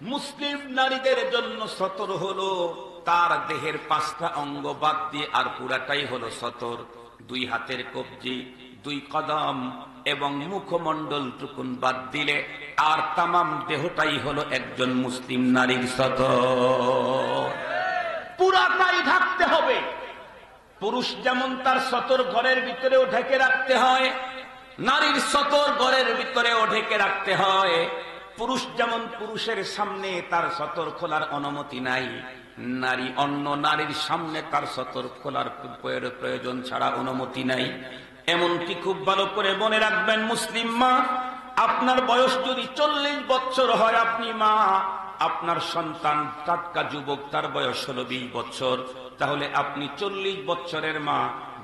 মুসলিম নারীদের জন্য সতর হলো তার দেহের 5টা অঙ্গ বাদ দিয়ে আর পুরাটাই হলো সতর। 2 হাতের কবজি, 2 কদম এবং মুখমণ্ডল টুকুন বাদ দিলে আর তামাম দেহটাই হলো একজন মুসলিম নারীর সতর। পুরাটাই ঢাকতে হবে। পুরুষ যেমন তার সতর ঘরের ভিতরেও ঢেকে রাখতে হয়, নারীর সতর ঘরের ভিতরেও ঢেকে রাখতে হয়। পুরুষ যেমন পুরুষের সামনে তার সতর খোলার অনুমতি নাই, নারী অন্য নারীর সামনে তার সতর খোলার প্রয়োজন ছাড়া অনুমতি নাই। এমনকি খুব ভালো করে মনে রাখবেন মুসলিম মা, আপনার বয়স যদি 40 বছর হয়, আপনি মা, আপনার সন্তান টাটকা যুবক, তার বয়স হলো 20 বছর, তাহলে আপনি 40 বছরের মা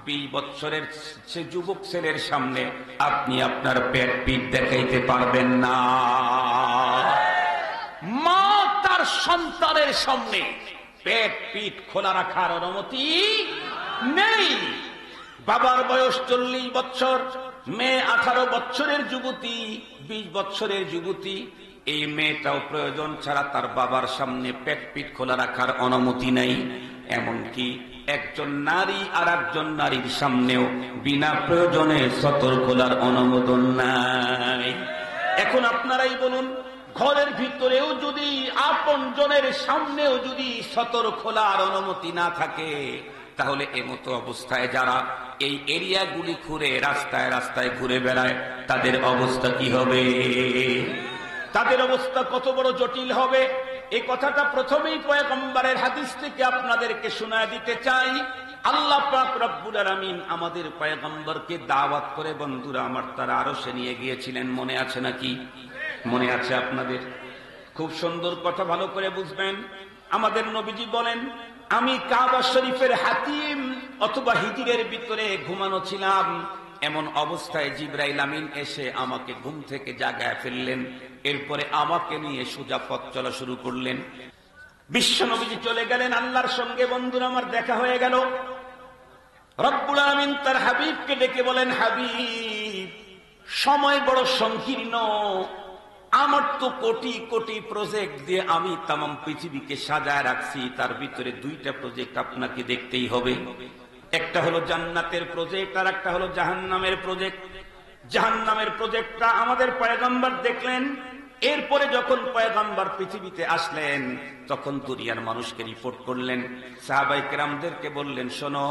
20 বছরের সে যুবক ছেলের সামনে আপনি আপনার পেট পিঠ দেখাইতে পারবেন না। মা তার সন্তানের সামনে পেট পিঠ খোলা রাখার অনুমতি নেই। বাবার বয়স 40 বছর, মেয়ে 18 বছরের যুবতী, 20 বছরের যুবতী, এই মেয়েটাও প্রয়োজন ছাড়া তার বাবার সামনে পেট পিঠ খোলা রাখার অনুমতি নেই। এমনকি একজন নারী আর একজন নারীর সামনেও বিনা প্রয়োজনে সতর খোলার অনুমোদন নাই। এখন আপনারাই বলুন, ঘরের ভিতরেও যদি আপন জনের সামনেও যদি সতর খোলার অনুমতি না থাকে, তাহলে এমতো অবস্থায় যারা এই এরিয়াগুলি ঘুরে রাস্তায় রাস্তায় ঘুরে বেড়ায়, তাদের অবস্থা কি হবে? তাদের অবস্থা কত বড় জটিল হবে, এই কথাটা প্রথমেই পয়গম্বরের হাদিস থেকে আপনাদেরকে শোনায় দিতে চাই। আল্লাহ পাক রব্বুল আলামিন আমাদের পয়গম্বরকে দাওয়াত করে, বন্ধুরা আমার, তারা আরশে নিয়ে গিয়েছিলেন। মনে আছে নাকি? মনে আছে আপনাদের? খুব সুন্দর কথা, ভালো করে বুঝবেন। আমাদের নবীজি বলেন, আমি কাবা শরীফের হাতিম অথবা হিজরের ভিতরে ঘুমানো ছিলাম, এমন অবস্থায় জিবরাইল আমিন এসে আমাকে ঘুম থেকে জাগায় ফেললেন। এরপরে আমাকে নিয়ে সোজা পথ চলা শুরু করলেন। বিশ্ব নবীজি চলে গেলেন আল্লাহর সঙ্গে। বন্ধুরা আমার, দেখা হয়ে গেল। রব্বুল আমিন তার হাবিবকে ডেকে বলেন, হাবিব, সময় বড় সংকীর্ণ, আমার তো কোটি কোটি প্রজেক্ট দিয়ে আমি তামাম পৃথিবীকে সাজায় রাখছি, তার ভিতরে 2টা প্রজেক্ট আপনাকে দেখতেই হবে। একটা হলো জান্নাতের প্রজেক্ট আর একটা হলো জাহান্নামের প্রজেক্ট। জাহান্নামের প্রজেক্টটা আমাদের পয়গম্বর দেখলেন। এরপরে যখন পয়গম্বর পৃথিবীতে আসলেন, তখন দুনিয়ার মানুষকে রিপোর্ট করলেন, সাহাবায়ে কেরামদেরকে বললেন, শোনো,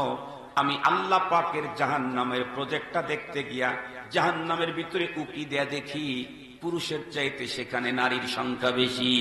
আমি আল্লাহ পাকের জাহান্নামের প্রজেক্টটা দেখতে গিয়া জাহান্নামের ভিতরে উকি দেয়া দেখি পুরুষের চাইতে সেখানে নারীর সংখ্যা বেশি।